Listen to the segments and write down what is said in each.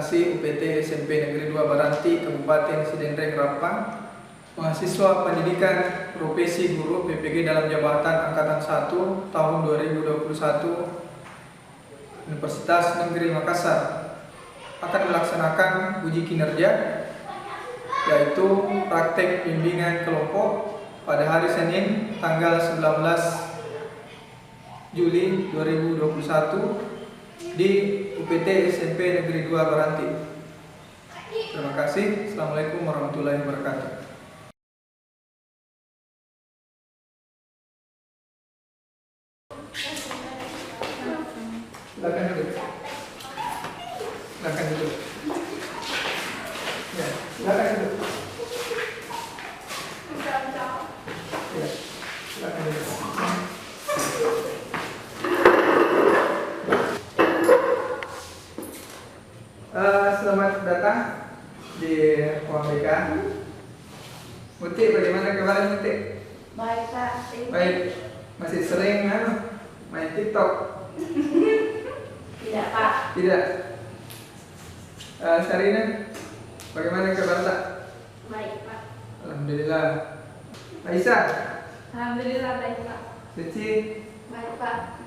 kasih UPT SMP Negeri 2 Baranti, Kabupaten Sidenreng, Rampang, mahasiswa pendidikan profesi guru PPG dalam jabatan Angkatan 1 tahun 2021 Universitas Negeri Makassar akan melaksanakan uji kinerja, yaitu praktek bimbingan kelompok pada hari Senin tanggal 19 Juli 2021 di UPT SMP Negeri 2 Baranti. Terima kasih. Assalamualaikum warahmatullahi wabarakatuh. Silakan duduk. Silakan duduk. Ya, silakan duduk. Ya, silakan duduk. Selamat datang di ruang BK. Muti, bagaimana kabarnya Muti? Baik, Pak. Baik. Masih sering main TikTok? Tidak, Pak. Tidak. Sarina, bagaimana kabar tak? Baik, Pak. Alhamdulillah. Aisyah, Alhamdulillah baik, Pak. Cici, Baik, Pak.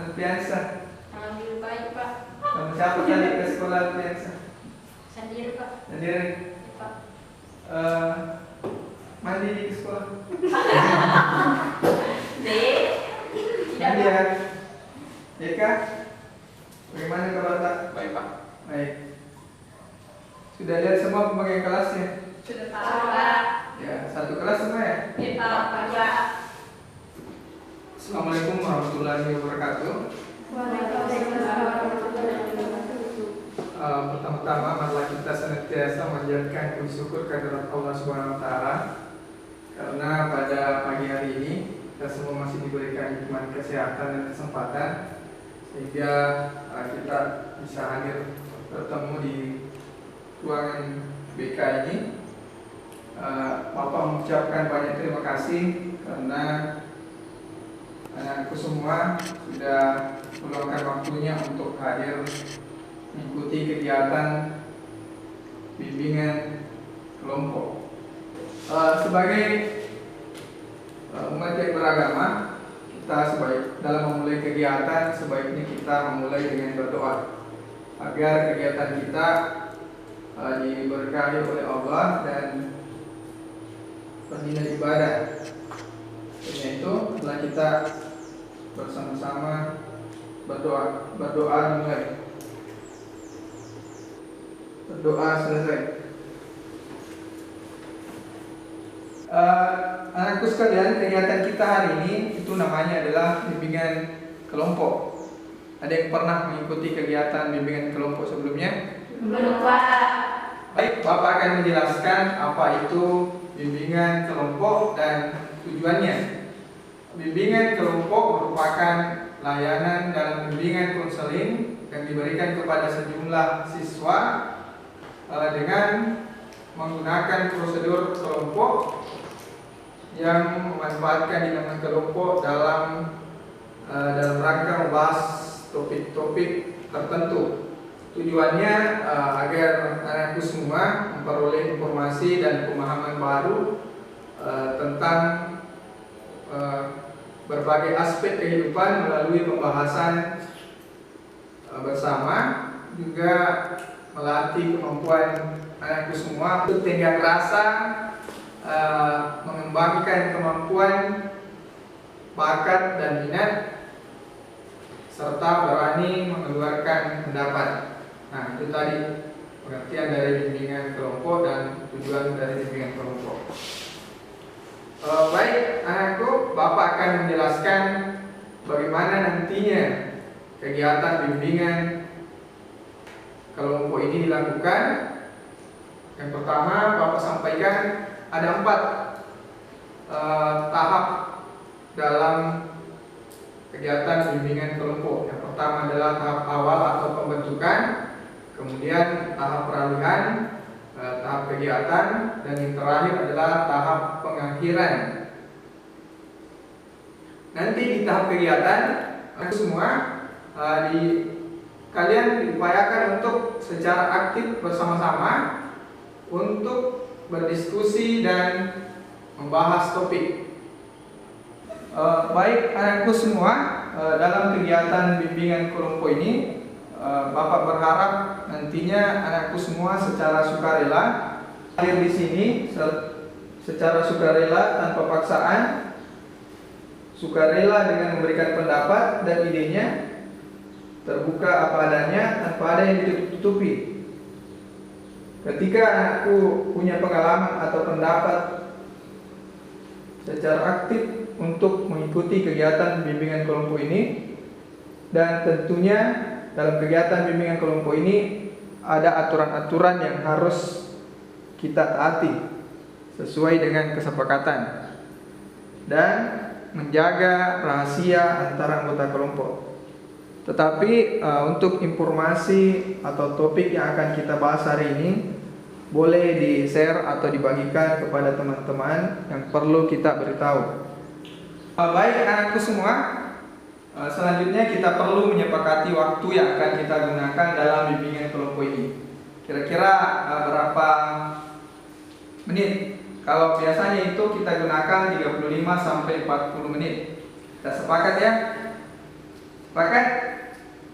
Alfiansa. Alhamdulillah baik, Pak. Sama siapa tadi ke sekolah Alfiansa? Sendiri, Pak. Sendiri. Pak. Mandi di sekolah? Dek. Tidak, Mandi Pak. ya? Eka, bagaimana kabar tak? Baik Pak. Baik. Sudah lihat semua pembagian kelasnya? Sudah tahu, Pak. Ya, satu kelas semua ya? Ya, Pak. Assalamualaikum warahmatullahi wabarakatuh. Waalaikumsalam warahmatullahi wabarakatuh. Pertama-tama marilah kita senantiasa menjadikan puji syukur kehadirat Allah Subhanahu wa taala, karena pada pagi hari ini kita semua masih diberikan nikmat kesehatan dan kesempatan sehingga kita bisa hadir bertemu di ruangan BK ini. Bapak mengucapkan banyak terima kasih karena anakku semua sudah meluangkan waktunya untuk hadir mengikuti kegiatan bimbingan kelompok. Sebagai umat yang beragama, kita dalam memulai kegiatan sebaiknya kita memulai dengan berdoa agar kegiatan kita diberkahi oleh Allah dan bernilai ibadah. Karena itu setelah kita bersama-sama berdoa dimulai. Berdoa selesai. Anakku sekalian, kegiatan kita hari ini itu namanya adalah bimbingan kelompok. Ada yang pernah mengikuti kegiatan bimbingan kelompok sebelumnya? Belum, Pak. Baik, Bapak akan menjelaskan apa itu bimbingan kelompok dan tujuannya. Bimbingan kelompok merupakan layanan dalam bimbingan konseling yang diberikan kepada sejumlah siswa dengan menggunakan prosedur kelompok yang memanfaatkan dinamika kelompok dalam rangka membahas topik-topik tertentu. Tujuannya agar anakku semua memperoleh informasi dan pemahaman baru tentang berbagai aspek kehidupan melalui pembahasan bersama, juga melatih kemampuan anakku semua untuk tenggang rasa, mengembangkan kemampuan, bakat dan minat, serta berani mengeluarkan pendapat. Nah, itu tadi pengertian dari bimbingan kelompok dan tujuan dari bimbingan kelompok. Baik, anakku, Bapak akan menjelaskan bagaimana nantinya kegiatan bimbingan kelompok ini dilakukan. Yang pertama, Bapak sampaikan ada 4 tahap dalam kegiatan bimbingan kelompok. Yang pertama adalah tahap awal atau pembentukan, kemudian tahap peralihan, tahap kegiatan, dan yang terakhir adalah tahap pengakhiran. Nanti di tahap kegiatan semua kalian diupayakan untuk secara aktif bersama-sama untuk berdiskusi dan membahas topik. Baik anakku semua, dalam kegiatan bimbingan kelompok ini, Bapak berharap nantinya anakku semua secara sukarela hadir di sini, secara sukarela tanpa paksaan, sukarela dengan memberikan pendapat dan idenya, terbuka apa adanya tanpa ada yang ditutup-tutupi. Ketika anakku punya pengalaman atau pendapat, secara aktif untuk mengikuti kegiatan bimbingan kelompok ini, dan tentunya dalam kegiatan bimbingan kelompok ini ada aturan-aturan yang harus kita taati sesuai dengan kesepakatan dan menjaga rahasia antara anggota kelompok. Tetapi untuk informasi atau topik yang akan kita bahas hari ini boleh di-share atau dibagikan kepada teman-teman yang perlu kita beritahu. Baik anakku semua, selanjutnya kita perlu menyepakati waktu yang akan kita gunakan dalam bimbingan kelompok ini. Kira-kira berapa menit? Kalau biasanya itu kita gunakan 35 sampai 40 menit. Kita sepakat ya? Sepakat?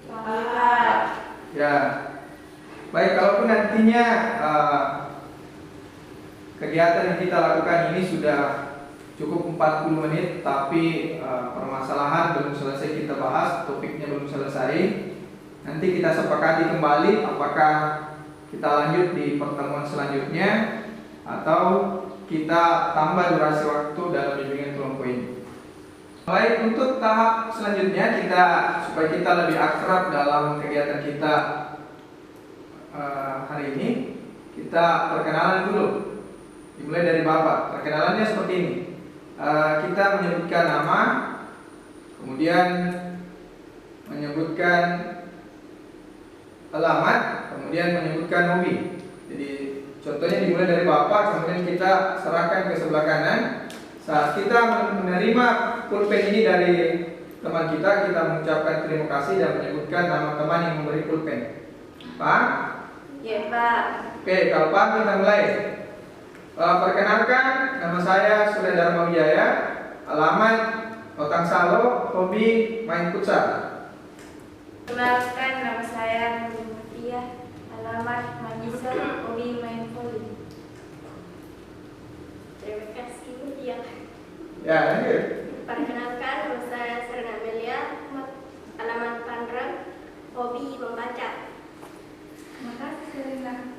Sepakat. Ya. Baik, kalaupun nantinya kegiatan yang kita lakukan ini sudah cukup 40 menit, tapi permasalahan belum selesai kita bahas, topiknya belum selesai, nanti kita sepakati kembali apakah kita lanjut di pertemuan selanjutnya atau kita tambah durasi waktu dalam bimbingan kelompok ini. Baik, untuk tahap selanjutnya supaya kita lebih akrab dalam kegiatan kita hari ini, kita perkenalan dulu. Dimulai dari Bapak. Perkenalannya seperti ini. Kita menyebutkan nama, kemudian menyebutkan alamat, kemudian menyebutkan hobi. Jadi contohnya dimulai dari Bapak, kemudian kita serahkan ke sebelah kanan. Saat kita menerima pulpen ini dari teman kita mengucapkan terima kasih dan menyebutkan nama teman yang memberi pulpen. Pak? Ya, Pak. Oke, kalau Pak kita mulai. Perkenalkan, nama saya Surya Dharma Wijaya, alamat Otang Salo, hobi main futsal. Perkenalkan, nama saya Nurul Mutia, alamat Magisa, hobi main voli. Terima kasih Mutia. Ya, lanjut. Perkenalkan, nama saya Serena Amelia, alamat Tangerang, hobi membaca. Terima kasih Serena.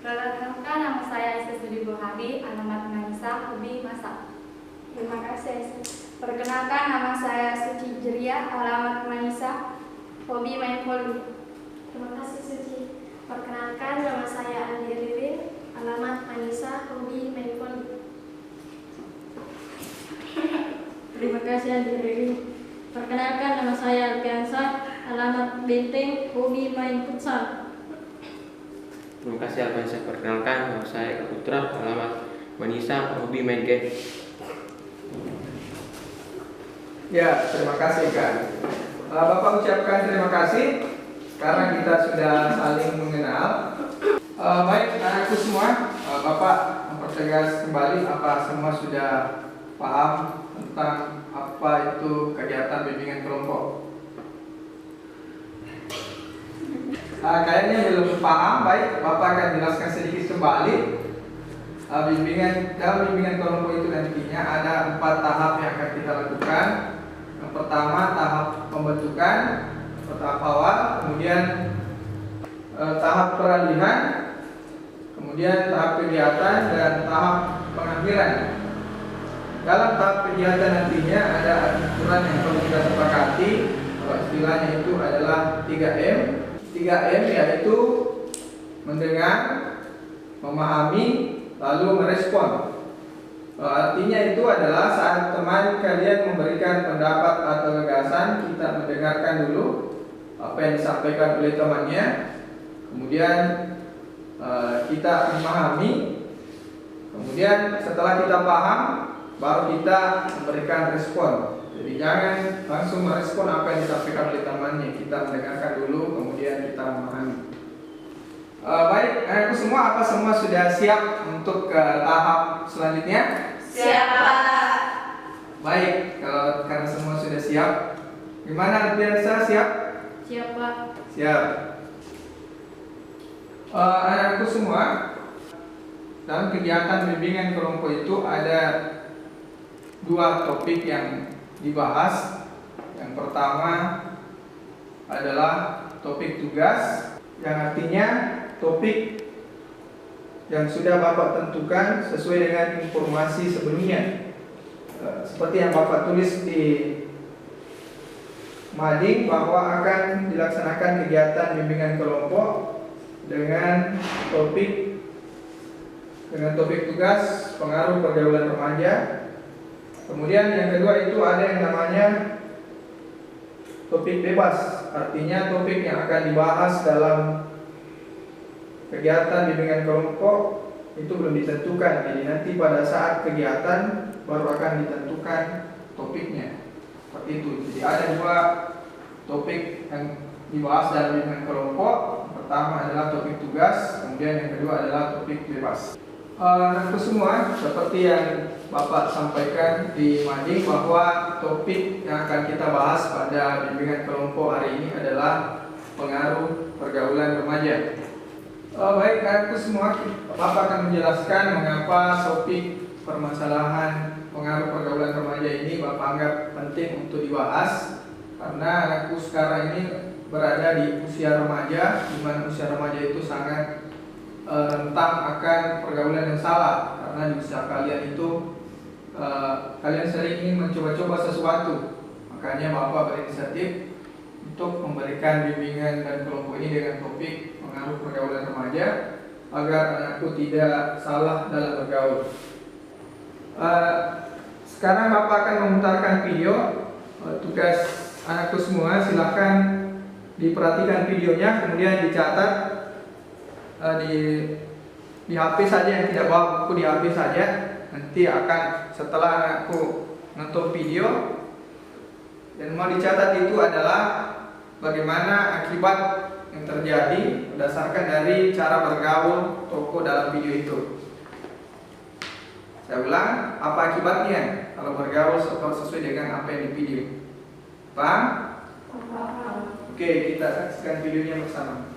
Perkenalkan, nama saya Aisyah Sudi Bohabi, alamat Naisa, hobi masak. Terima kasih Aisyah. Perkenalkan, nama saya Suci Jeria, alamat Manisa, hobi main voli. Terima kasih Suci. Perkenalkan, nama saya Andi Ririn, alamat Manisa, hobi main voli. Terima kasih Andi Ririn. Perkenalkan, nama saya Alfiansa, alamat Benteng, hobi main futsal. Terima kasih Alfiansa. Perkenalkan, nama saya Putra, alamat Manisa, hobi main game. Ya, terima kasih Kak. Bapak ucapkan terima kasih karena kita sudah saling mengenal. Baik anakku semua, Bapak mempertegas kembali apa semua sudah paham tentang apa itu kegiatan bimbingan kelompok. Kayaknya belum paham, baik Bapak akan jelaskan sedikit kembali. Dalam bimbingan kelompok itu nantinya ada 4 tahap yang akan kita lakukan. Yang pertama tahap pembentukan, tahap awal, kemudian tahap peralihan, kemudian tahap kegiatan dan tahap pengakhiran. Dalam tahap kegiatan nantinya ada aturan yang perlu kita sepakati, istilahnya itu adalah 3M. 3M yaitu mendengar, memahami, lalu merespon. Artinya itu adalah saat teman kalian memberikan pendapat atau gagasan, kita mendengarkan dulu apa yang disampaikan oleh temannya, kemudian kita memahami, kemudian setelah kita paham, baru kita memberikan respon. Jadi jangan langsung merespon apa yang disampaikan oleh temannya. Kita mendengarkan dulu, kemudian kita memahami. Baik, anakku semua, apa semua sudah siap untuk ke tahap selanjutnya? Siap, Pak. Baik, kalau karena semua sudah siap, gimana biasa siap? Siap, Pak. Siap. Anakku semua, dalam kegiatan bimbingan kelompok itu ada 2 topik yang dibahas. Yang pertama adalah topik tugas, yang artinya topik yang sudah Bapak tentukan sesuai dengan informasi sebelumnya. Seperti yang Bapak tulis di mading bahwa akan dilaksanakan kegiatan bimbingan kelompok dengan topik tugas pengaruh pergaulan remaja. Kemudian yang kedua itu ada yang namanya topik bebas, artinya topik yang akan dibahas dalam kegiatan bimbingan kelompok itu belum ditentukan. Jadi nanti pada saat kegiatan baru akan ditentukan topiknya. Seperti itu. Jadi ada 2 topik yang dibahas dalam bimbingan kelompok. Pertama adalah topik tugas, kemudian yang kedua adalah topik bebas. Itu semua seperti yang Bapak sampaikan di mading bahwa topik yang akan kita bahas pada bimbingan kelompok hari ini adalah pengaruh pergaulan remaja. Baik, anakku semua, Bapak akan menjelaskan mengapa topik permasalahan pengaruh pergaulan remaja ini Bapak anggap penting untuk dibahas. Karena anakku sekarang ini berada di usia remaja, di mana usia remaja itu sangat rentan akan pergaulan yang salah. Karena di usia kalian itu kalian sering ingin mencoba-coba sesuatu. Makanya Bapak berinisiatif untuk memberikan bimbingan dan kelompok ini dengan topik pengaruh pergaulan remaja agar anakku tidak salah dalam bergaul. Sekarang Bapak akan memutarkan video. Tugas anakku semua, silahkan diperhatikan videonya, kemudian dicatat di HP saja, yang tidak bawa buku di HP saja. Nanti akan setelah anakku nonton video, dan mau dicatat itu adalah bagaimana akibat yang terjadi berdasarkan dari cara bergaul tokoh dalam video itu. Saya ulang, apa akibatnya kalau bergaul sesuai dengan apa yang di video? Paham? Oke, kita saksikan videonya bersama.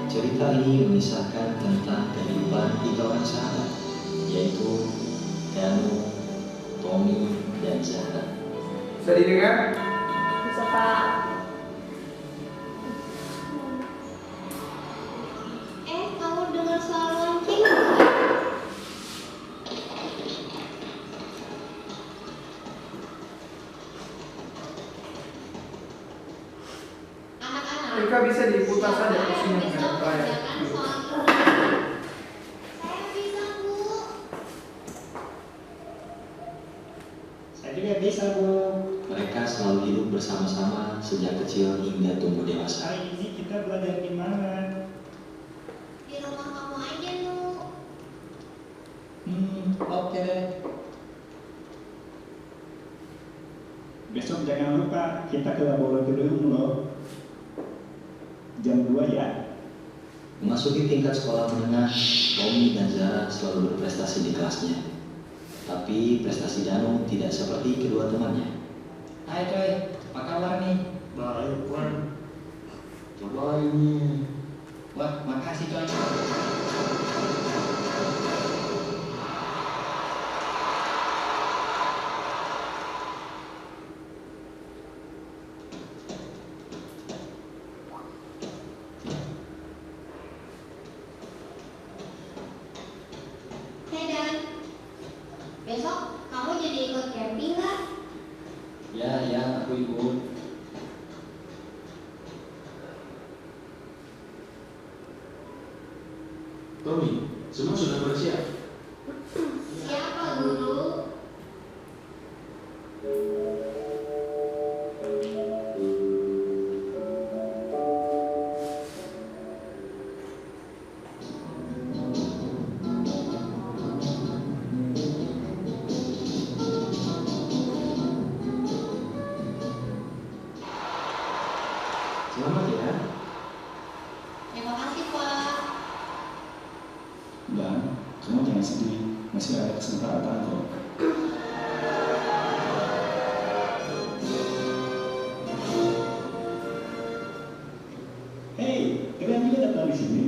Cerita ini mengisahkan tentang kehidupan 3 orang sahabat, yaitu Danu, Tommy, dan Zahra. Bisa didengar? Bisa, Pak. Kamu dengar suara lonceng nggak? Anak-anak, Mereka bisa diputar saja kursinya menghadap layar. Saya bisa, Bu. Saya juga bisa, Bu. Mereka selalu hidup bersama-sama sejak kecil hingga tumbuh dewasa. Hari ini kita belajar di mana? Di rumah kamu aja, Nu. Oke. Besok jangan lupa kita ke laboratorium loh. Jam 2 ya. Memasuki tingkat sekolah menengah, Tommy dan Zahra selalu berprestasi di kelasnya. Tapi prestasi Danu tidak seperti kedua temannya. Hai coy, apa kabar nih? Baik, Wan. Coba ini. Wah, makasih coy. Hey Dan, besok kamu jadi ikut camping nggak? Ya, aku ikut. Tommy, semua sudah bersiap? Siapa guru? Selamat ya. Terima kasih, Pak. Dan kamu jangan sedih, masih ada kesempatan kok. Hei, kalian juga datang di sini?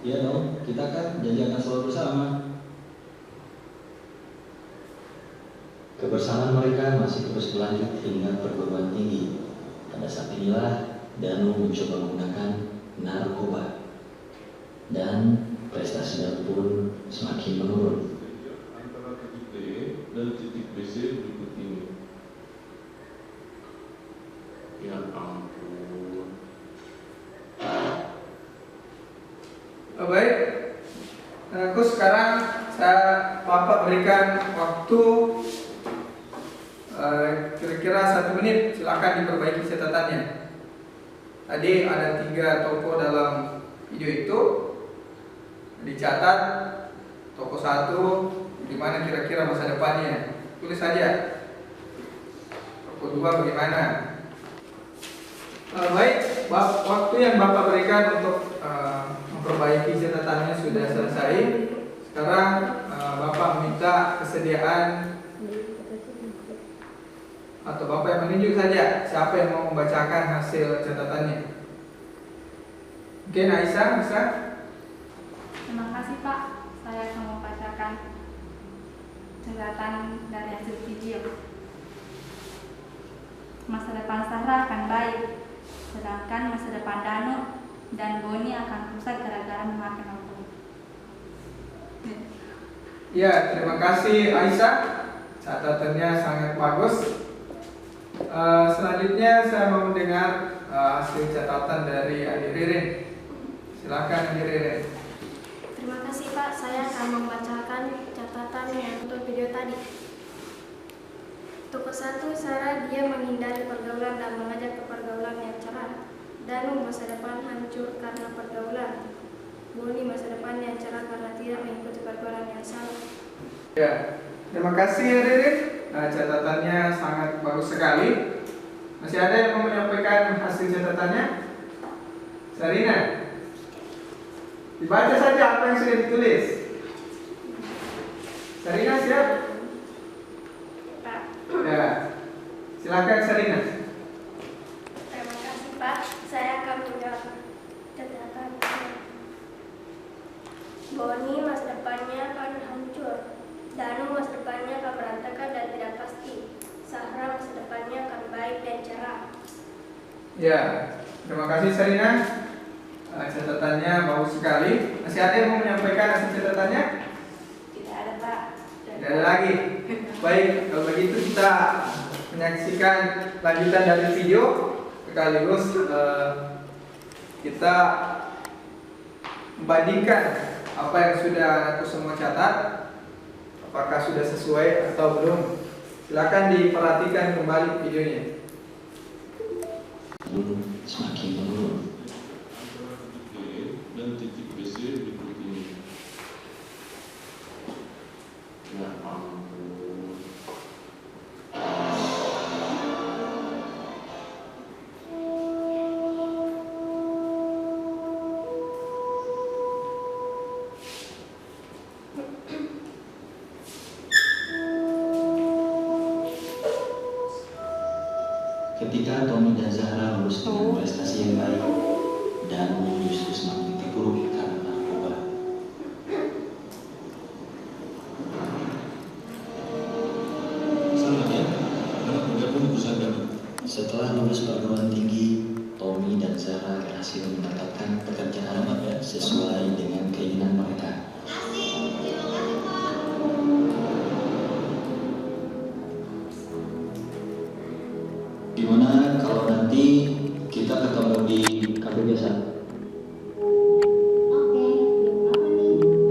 Iya dong, kita kan janji akan selalu bersama. Kebersamaan mereka masih terus berlanjut hingga perguruan tinggi. Pada saat inilah Danu mencoba menggunakan narkoba. Dan prestasi Danu pun semakin menurun. Antara titik D dan titik BC berikut ini. Ya ampun. Baik, aku sekarang Bapak berikan waktu kira-kira 1 menit. Silakan diperbaiki catatannya. Tadi ada 3 toko dalam video itu. Dicatat toko 1 gimana kira-kira masa depannya. Tulis saja. Toko 2 bagaimana. Baik, waktu yang Bapak berikan untuk memperbaiki catatannya sudah selesai. Sekarang Bapak meminta kesediaan atau Bapak yang menunjuk saja siapa yang mau membacakan hasil catatannya. Mungkin Aisyah bisa? Terima kasih Pak, saya akan membacakan catatan dari hasil video. Masa depan Sarah akan baik, sedangkan masa depan Danu dan Boni akan rusak gara-gara memakan narkoba. Ya, terima kasih Aisyah. Catatannya sangat bagus. Selanjutnya saya mau mendengar hasil catatan dari Adi Ririn. Silakan Adi Ririn. Terima kasih, Pak. Saya akan membacakan catatan yang untuk video tadi. Toko 1, Sarah dia menghindari pergaulan dan mengajak ke pergaulan yang cerah. Danu masa depan hancur karena pergaulan. Boni masa depan yang cerah karena tidak mengikuti pergaulan yang salah. Ya, terima kasih Ririn. Catatannya sangat bagus sekali. Masih ada yang mau menyampaikan hasil catatannya? Sarina, dibaca saja apa yang sudah ditulis. Sarina siap? Pak. Ya, silakan Sarina. Terima kasih, Pak. Saya akan menjawab catatan. Boni masa depannya akan hancur. Danu masa depannya akan berantakan dan tidak pasti. Sarah masa depannya akan baik dan cerah. Ya, terima kasih Sarina. Catatannya bagus sekali. Masih ada yang mau menyampaikan hasil catatannya? Tidak ada, Pak. Tidak ada lagi. Baik, kalau begitu kita menyaksikan lanjutan dari video. Sekaligus kita membandingkan apa yang sudah aku semua catat, apakah sudah sesuai atau belum. Silakan diperhatikan kembali videonya. Semakin menurun. Antara titik D dan titik BC berikut ini. Ya ampun. Ketika Tommy dan Zahra lulus dengan prestasi yang baik, dan justru semakin terpuruk karena narkoba. Selamat ya, selamat bergabung di perusahaan kami. Setelah lulus perguruan tinggi, Tommy dan Zahra berhasil mendapatkan pekerjaan sesuai dengan keinginan mereka. Gimana kalau nanti kita ketemu di kafe biasa? Oke, jam berapa nih?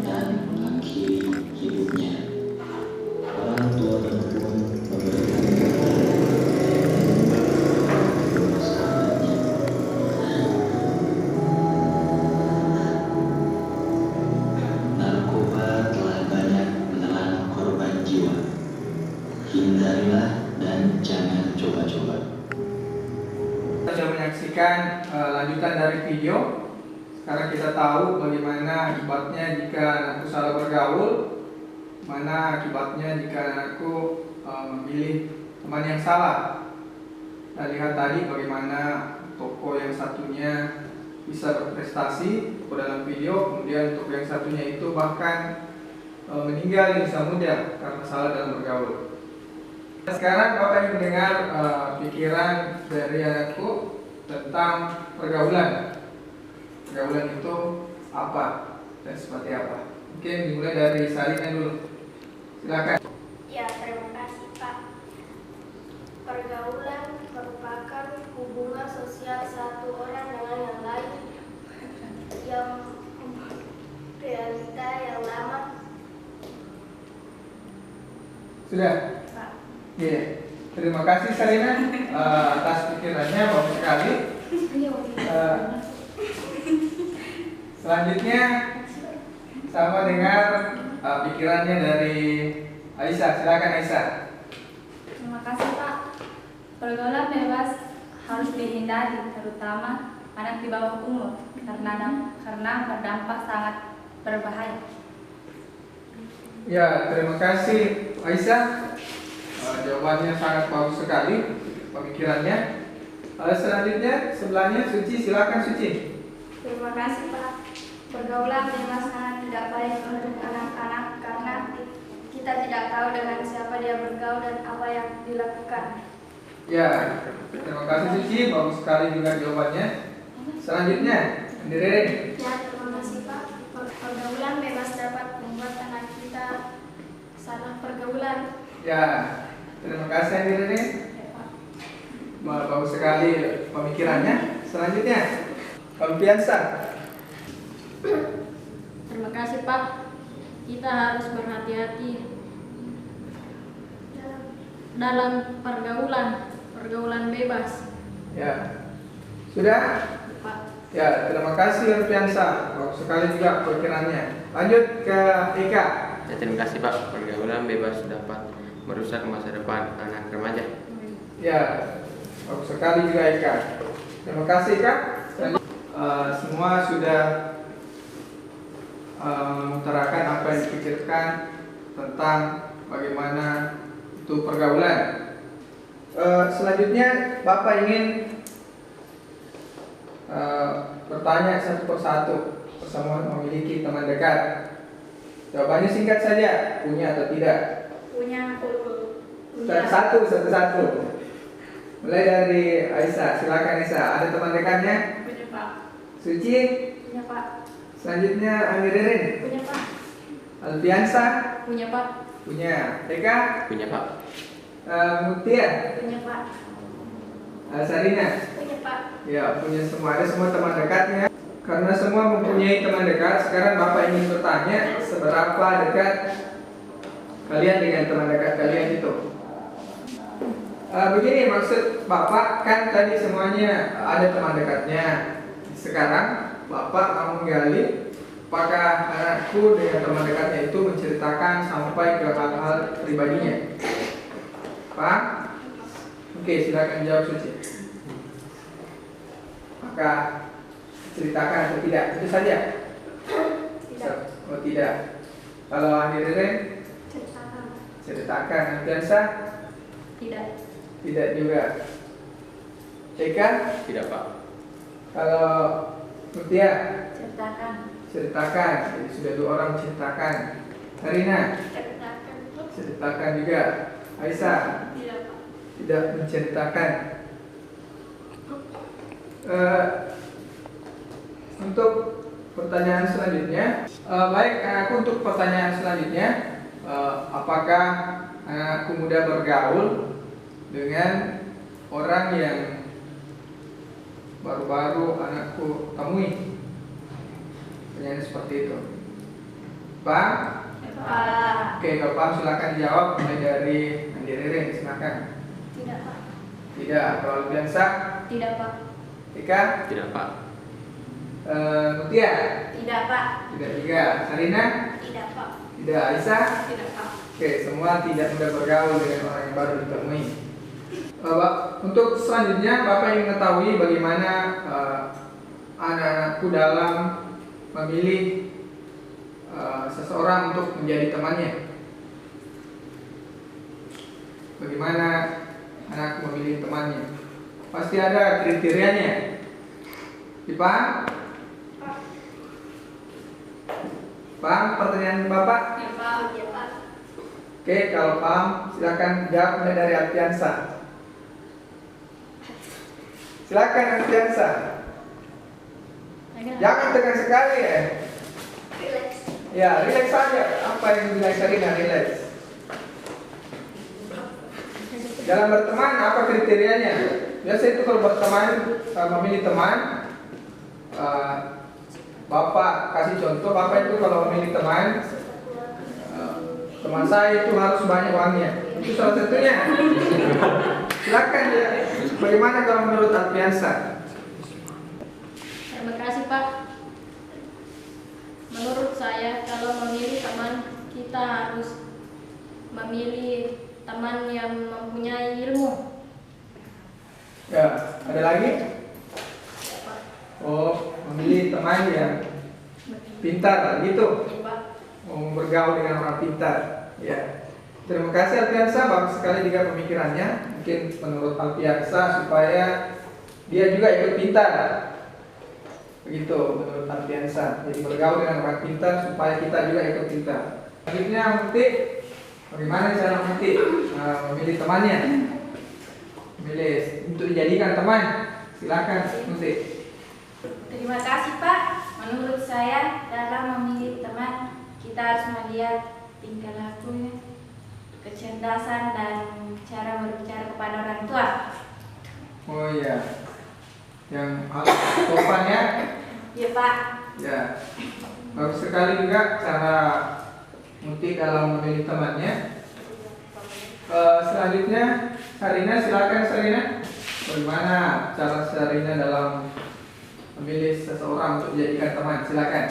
dan mengakhiri hidupnya. Orang tua dan pun memberikan kedua sahabatnya. Narkoba telah banyak menelan korban jiwa. Hindarilah dan jangan coba-coba. Kita sudah menyaksikan lanjutan dari video. Sekarang kita tahu bagaimana akibatnya jika anakku salah bergaul, mana akibatnya jika anakku memilih teman yang salah. Kita lihat tadi bagaimana tokoh yang satunya bisa berprestasi dalam video, kemudian untuk yang satunya itu bahkan meninggal di usia muda karena salah dalam bergaul. Sekarang Bapak ingin mendengar pikiran dari anakku tentang pergaulan. Pergaulan itu apa dan seperti apa? Mungkin dimulai dari Sarina dulu. Silakan. Ya, terima kasih Pak. Pergaulan merupakan hubungan sosial satu orang dengan yang lain yang realita yang lama. Sudah? Pak. Iya. Terima kasih Sarina atas pikirannya, bagus sekali. Selanjutnya sama dengar pikirannya dari Aisyah. Silakan Aisyah. Terima kasih Pak. Pergaulan bebas harus dihindari, terutama anak di bawah umur, karena berdampak sangat berbahaya. Ya, terima kasih Aisyah. Jawabannya sangat bagus sekali, pemikirannya. Selanjutnya sebelahnya Suci, silakan Suci. Terima kasih Pak. Pergaulan bebas sangat tidak baik untuk anak-anak karena kita tidak tahu dengan siapa dia bergaul dan apa yang dilakukan. Ya, terima kasih Suci, bagus sekali juga jawabannya. Selanjutnya, Andi Rere. Ya, terima kasih Pak. Pergaulan bebas dapat membuat anak kita salah pergaulan. Ya, terima kasih Andi Rere. Bagus sekali pemikirannya. Selanjutnya, Alfiansa. Terima kasih Pak. Kita harus berhati-hati dalam pergaulan bebas. Ya, sudah? Pak. Ya, terima kasih Alfiansa. Bagus sekali juga pemikirannya. Lanjut ke Eka. Ya, terima kasih Pak. Pergaulan bebas dapat merusak masa depan anak remaja. Ya, bagus sekali juga Eka. Terima kasih Eka. Semua sudah mengutarakan apa yang dipikirkan tentang bagaimana itu pergaulan. Selanjutnya Bapak ingin bertanya satu persatu. Semua memiliki teman dekat. Jawabannya singkat saja, punya atau tidak? Punya. Satu-satu. Mulai dari Aisyah, silakan Aisyah. Ada teman dekatnya? Punya Pak. Suci? Punya Pak. Selanjutnya Andi Rere. Punya Pak. Alfiansa? Punya Pak. Punya. Eka? Punya Pak. Mutia? Punya Pak. Sarina? Punya Pak. Ya, punya semua. Ada semua teman dekatnya. Karena semua mempunyai teman dekat, sekarang Bapak ingin bertanya seberapa dekat kalian dengan teman dekat kalian itu. Begini maksud Bapak, kan tadi semuanya ada teman dekatnya. Sekarang Bapak mau menggali apakah anakku dengan teman dekatnya itu menceritakan sampai ke hal-hal pribadinya. Pak? Oke, silakan jawab Suci. Maka ceritakan atau tidak? Itu saja. Tidak. Oh tidak. Kalau Andi Rere? Ceritakan. Ceritakan. Biasa? Tidak. Tidak juga. Eka? Tidak Pak. Kalau Mutia? Ceritakan. Ceritakan. Jadi sudah 2 orang ceritakan. Sarina? Ceritakan. Ceritakan juga. Aisyah? Tidak Pak. Tidak menceritakan. Untuk pertanyaan selanjutnya, baik, untuk pertanyaan selanjutnya, apakah anakku mudah bergaul dengan orang yang baru-baru anakku temui? Pertanyaan seperti itu. Paham? Pak. Oke, kalau paham silakan dijawab mulai dari Andi Ririn, silakan. Tidak, Pak. Tidak. Kalau Alfiansa, Tidak, Pak. Eka, Tidak, Pak. Mutia, Tidak, Pak. tidak juga. Sarina, Tidak, Pak. tidak. Aisyah, Tidak, Pak. oke, semua tidak mudah bergaul dengan orang yang baru ditemui. Untuk selanjutnya, Bapak ingin mengetahui bagaimana anak-anakku dalam memilih seseorang untuk menjadi temannya. Bagaimana anak memilih temannya? Pasti ada kriterianya. Dipaham? Paham pertanyaan Bapak? Ya, Pak. Ya, Pak. Oke, kalau paham silakan jawab mulai dari Alfiansa. Silakan Alfiansa. Jangan tegang sekali ya. Relax. Ya, relax saja. Apa yang bilang Sarina relax? Dalam berteman apa kriterianya? Biasa itu kalau berteman, memilih teman, Bapak kasih contoh. Bapak itu kalau memilih teman, teman saya itu harus banyak uangnya. Itu salah satunya. Silakan ya. Bagaimana kalau menurut Alfiansa? Terima kasih, Pak. Menurut saya, kalau memilih teman, kita harus memilih teman yang mempunyai ilmu. Ya, ada lagi? Oh, memilih teman yang pintar, gitu. Ya, Pak. Mau bergaul dengan orang pintar. Ya. Terima kasih Alfiansa, bagus sekali juga pemikirannya. Mungkin menurut Alfiansa supaya dia juga ikut pintar. Begitu menurut Alfiansa. Jadi bergaul dengan orang pintar supaya kita juga ikut pintar. Selanjutnya Muti, bagaimana cara Muti memilih temannya? Memilih untuk dijadikan teman. Silakan Muti. Terima kasih, Pak. Menurut saya, dalam memilih teman, kita harus melihat tingkah lakunya, kecerdasan, dan cara berbicara kepada orang tua. Oh iya, yang harus sopan ya. Ya, Pak. Ya, bagus sekali juga cara Muti dalam memilih temannya. Selanjutnya, Sarina, silakan Sarina. Bagaimana cara Sarina dalam memilih seseorang untuk dijadikan teman? Silakan.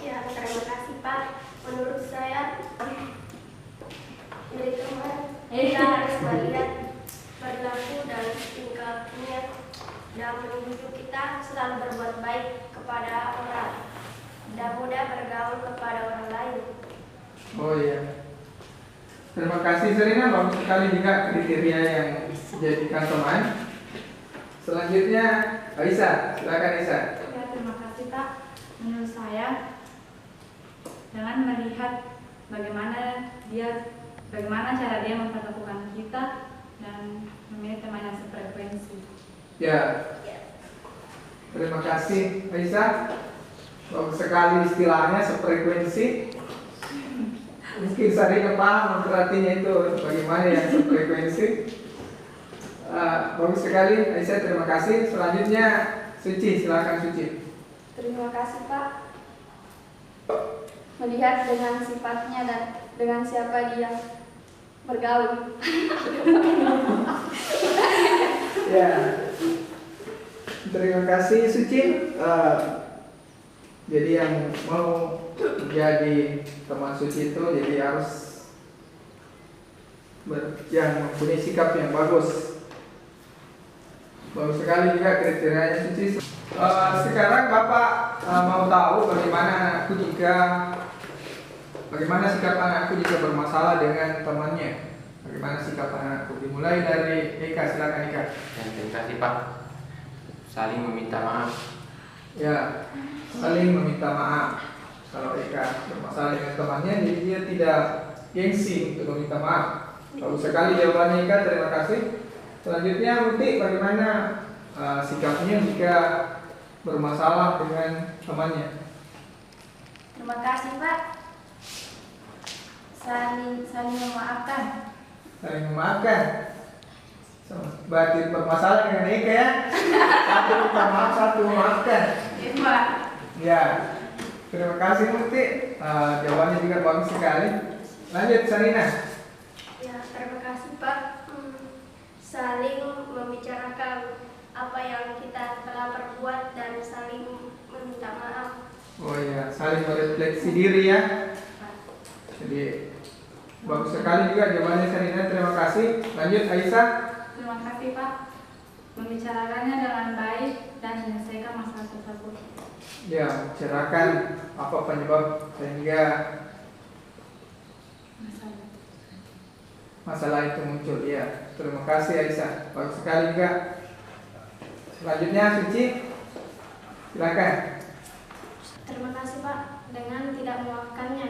Ya, terima kasih, Pak. Menurut saya, dari teman, kita harus melihat perilaku dan tingkahnya dan menunjuk kita selalu berbuat baik kepada orang dan mudah bergaul kepada orang lain. Oh iya. Terima kasih Sarina, bagus sekali juga kriteria yang dijadikan teman. Selanjutnya, Aisyah, silakan Aisyah. Ya, terima kasih, Pak. Menurut saya, dengan melihat bagaimana cara dia memperlakukan kita dan memilih teman yang sefrekuensi. Ya. Terima kasih Aisyah. Bagus sekali istilahnya sefrekuensi. Mungkin Sarina paham artinya itu bagaimana yang sefrekuensi. Bagus sekali Aisyah, terima kasih. Selanjutnya Suci, silakan Suci. Terima kasih, Pak. Melihat dengan sifatnya dan dengan siapa dia bergaul. Ya. Terima kasih Suci. Jadi yang mau menjadi teman Suci itu jadi harus yang mempunyai sikap yang bagus. Bagus sekali juga kriterianya Suci. Sekarang Bapak mau tahu bagaimana sikap anakku jika bermasalah dengan temannya. Bagaimana sikap anakku? Dimulai dari Eka, silakan Eka. Terima kasih, Pak. Saling meminta maaf. Ya, saling meminta maaf. Kalau Eka bermasalah dengan temannya, jadi dia tidak gengsi untuk meminta maaf. Bagus sekali jawabannya Eka, terima kasih. Selanjutnya Muti, bagaimana sikapnya jika bermasalah dengan temannya? Terima kasih, Pak. Saling memaafkan. Saling memaafkan. Berarti bermasalah dengan Eka ya. Satu minta maaf, satu memaafkan. Ya, Pak. Ya. Terima kasih Muti. Jawabannya juga bagus sekali. Lanjut Sarina. Ya, terima kasih Pak. Saling membicarakan apa yang kita telah perbuat dan saling meminta maaf. Oh ya, saling merefleksi diri ya. Jadi bagus sekali juga jawabannya Sarina. Terima kasih. Lanjut Aisyah. Terima kasih Pak. Membicarakannya dengan baik dan menyelesaikan masalah tersebut. Ya, bicarakan apa penyebab sehingga masalah itu muncul. Ya, terima kasih Aisyah. Bagus sekali juga. Selanjutnya Suci, silakan. Terima kasih Pak. Dengan tidak memaafkannya.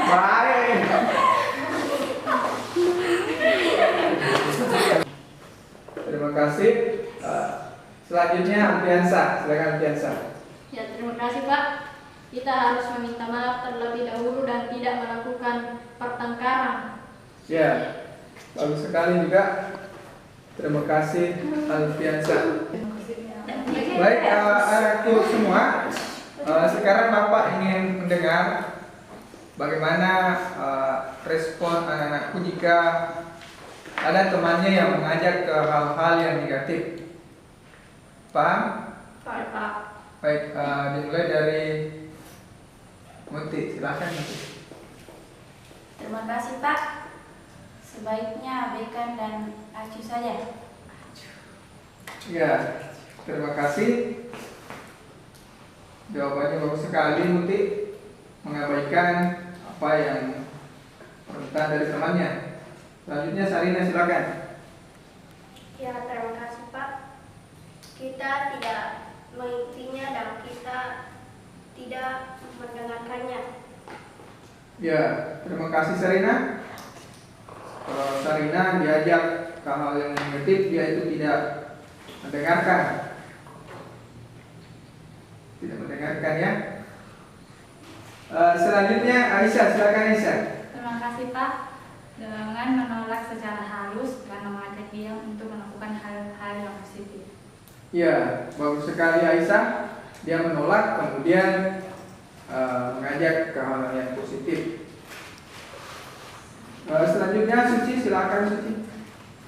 Baik. Terima kasih. Selanjutnya Alfiansa, silakan Alfiansa. Ya, terima kasih Pak. Kita harus meminta maaf terlebih dahulu dan tidak melakukan pertengkaran. Ya, bagus sekali juga. Terima kasih Alfiansa. Baik, anakku semua. Sekarang Bapak ingin mendengar bagaimana respon anak-anakku jika ada temannya yang mengajak ke hal-hal yang negatif. Paham? Pak. Baik, dimulai dari Muti, silakan Muti. Terima kasih Pak. Sebaiknya abaikan dan acuh saja. Ya, terima kasih. Jawabannya bagus sekali Muti. Mengabaikan apa yang permintaan dari temannya. Selanjutnya Sarina, silakan. Ya, terima kasih Pak. Kita tidak mengikutinya dan kita tidak mendengarkannya. Ya, terima kasih Sarina. Kalau Sarina diajak ke hal yang negatif, dia itu tidak mendengarkan. Tidak mendengarkan ya. Selanjutnya Aisyah, silakan Aisyah. Terima kasih Pak. Dengan menolak secara halus dan mengajak dia untuk melakukan hal-hal yang positif. Ya, bagus sekali Aisyah. Dia menolak, kemudian mengajak ke hal yang positif. Selanjutnya Suci, silakan Suci.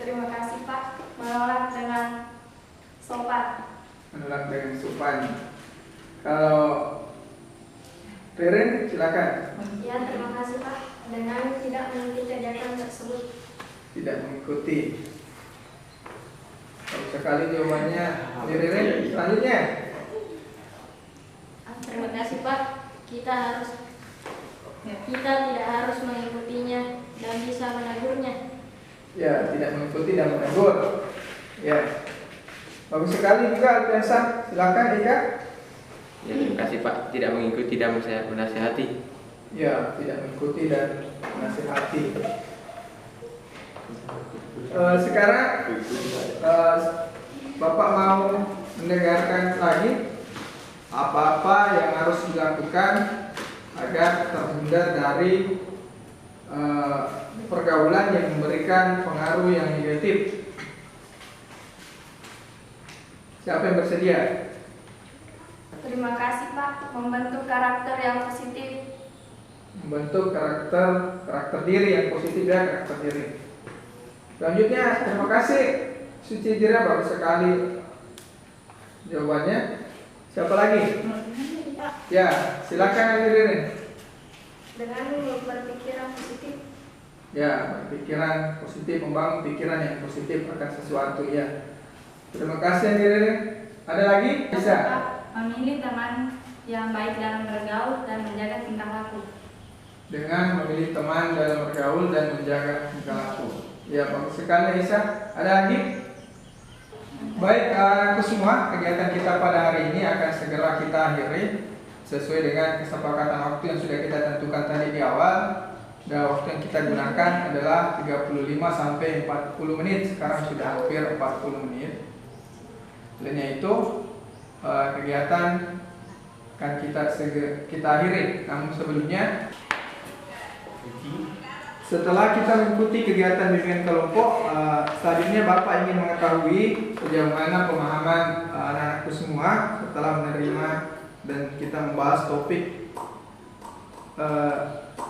Terima kasih Pak. Menolak dengan sopan. Menolak dengan sopan. Kalau Ririn, silakan. Ya, terima kasih Pak. Dengan tidak mengikuti ajakan tersebut. Tidak mengikuti. Bagus sekali jawabannya Ririn. Selanjutnya. Terima kasih Pak. Kita tidak harus mengikutinya dan bisa menegurnya. Ya, tidak mengikuti dan menegur. Ya, bagus sekali juga Alfiansa. Silakan Ika. Ya, terima kasih Pak. Tidak mengikuti dan menasihati. Ya, tidak mengikuti dan menasihati. Sekarang Bapak mau mendengarkan lagi apa-apa yang harus dilakukan agar terhindar dari pergaulan yang memberikan pengaruh yang negatif. Siapa yang bersedia? Terima kasih Pak. Membentuk karakter yang positif. Membentuk karakter diri yang positif ya, karakter diri. Selanjutnya, terima kasih Suci Jira, bagus sekali jawabannya. Siapa lagi? Ya, silakan Ririn. Dengan berpikiran positif. Ya, berpikiran positif, membangun pikiran yang positif akan sesuatu ya. Terima kasih Ririn. Ada lagi? Bisa. Pak, memilih teman yang baik dalam bergaul dan menjaga tingkah laku. Dengan memilih teman dalam bergaul dan menjaga tingkah laku. Ya, bagus sekali Aisyah. Ada lagi? Baik, anakku semua, kegiatan kita pada hari ini akan segera kita akhiri sesuai dengan kesepakatan waktu yang sudah kita tentukan tadi di awal. Dan waktu yang kita gunakan adalah 35 sampai 40 menit. Sekarang sudah hampir 40 menit. Olehnya itu kegiatan akan kita akhiri. Namun sebelumnya Setelah kita mengikuti kegiatan bimbingan kelompok, selanjutnya Bapak ingin mengetahui sejauh mana pemahaman anak-anakku semua setelah menerima dan kita membahas topik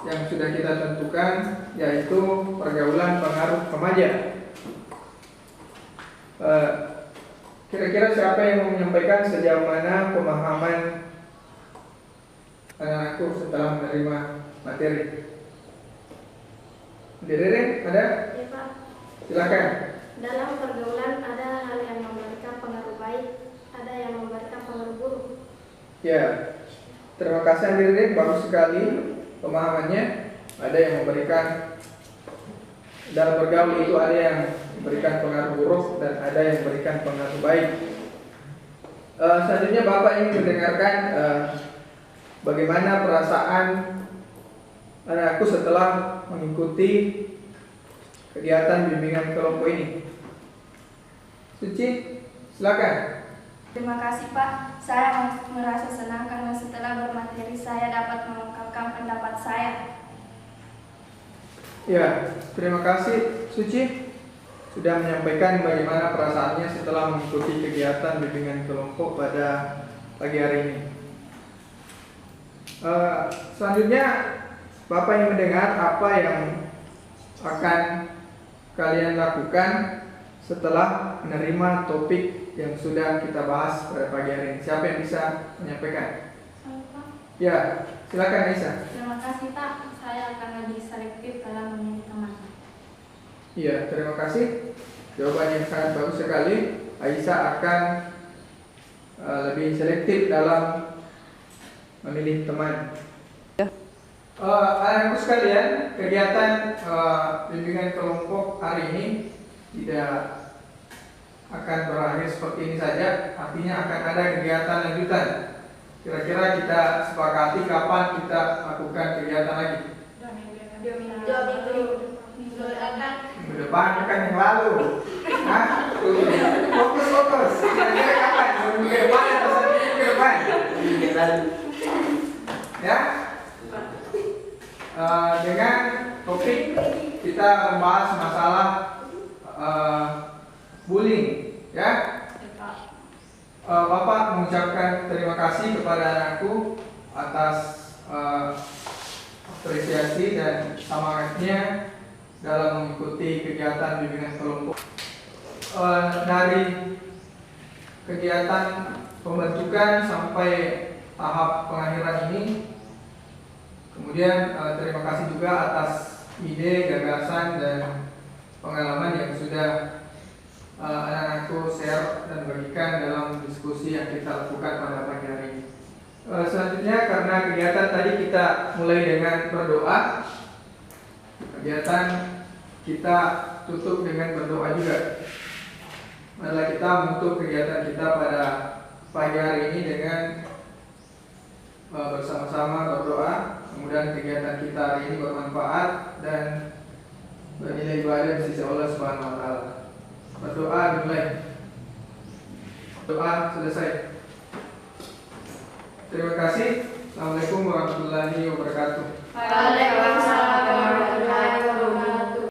yang sudah kita tentukan, yaitu pergaulan pengaruh remaja. Kira-kira siapa yang mau menyampaikan sejauh mana pemahaman anak-anakku setelah menerima materi? Dede, ada? Ya Pak. Silakan. Dalam pergaulan ada hal yang memberikan pengaruh baik, ada yang memberikan pengaruh buruk. Ya, terima kasih Dede, bagus sekali pemahamannya. Ada yang memberikan, dalam bergaul itu ada yang memberikan pengaruh buruk dan ada yang memberikan pengaruh baik. Selanjutnya Bapak ingin mendengarkan bagaimana perasaan anakku setelah mengikuti kegiatan bimbingan kelompok ini. Suci, silakan. Terima kasih Pak. Saya merasa senang karena setelah bermateri saya dapat mengungkapkan pendapat saya. Ya, terima kasih Suci sudah menyampaikan bagaimana perasaannya setelah mengikuti kegiatan bimbingan kelompok pada pagi hari ini. Selanjutnya Bapak ingin mendengar apa yang akan kalian lakukan setelah menerima topik yang sudah kita bahas pada pagi hari ini. Siapa yang bisa menyampaikan? Ya, silakan Aisyah. Terima kasih Pak, saya akan lebih selektif dalam memilih teman. Iya, terima kasih. Jawaban yang sangat bagus sekali. Aisyah akan lebih selektif dalam memilih teman. Anak-anakku sekalian, kegiatan bimbingan kelompok hari ini tidak akan berakhir seperti ini saja. Artinya akan ada kegiatan lanjutan. Kira-kira kita sepakati kapan kita lakukan kegiatan lagi? 2 minggu akan. Minggu depan kan yang lalu. Hah? Fokus. Kira-kira kapan? Minggu depan atau 1 minggu ke depan? Ya? Dengan topik kita membahas masalah bullying, ya. Bapak mengucapkan terima kasih kepada anakku atas apresiasi dan semangatnya dalam mengikuti kegiatan bimbingan kelompok. Dari kegiatan pembentukan sampai tahap pengakhiran ini. Kemudian terima kasih juga atas ide, gagasan, dan pengalaman yang sudah anak-anakku share dan bagikan dalam diskusi yang kita lakukan pada pagi hari ini. Selanjutnya karena kegiatan tadi kita mulai dengan berdoa, kegiatan kita tutup dengan berdoa juga. Marilah kita menutup kegiatan kita pada pagi hari ini dengan bersama-sama berdoa. Kemudian kegiatan kita hari ini bermanfaat dan bernilai ibadah di sisi Allah Subhanahu wa taala. Berdoa dimulai. Doa selesai. Terima kasih. Assalamualaikum warahmatullahi wabarakatuh. Waalaikumsalam.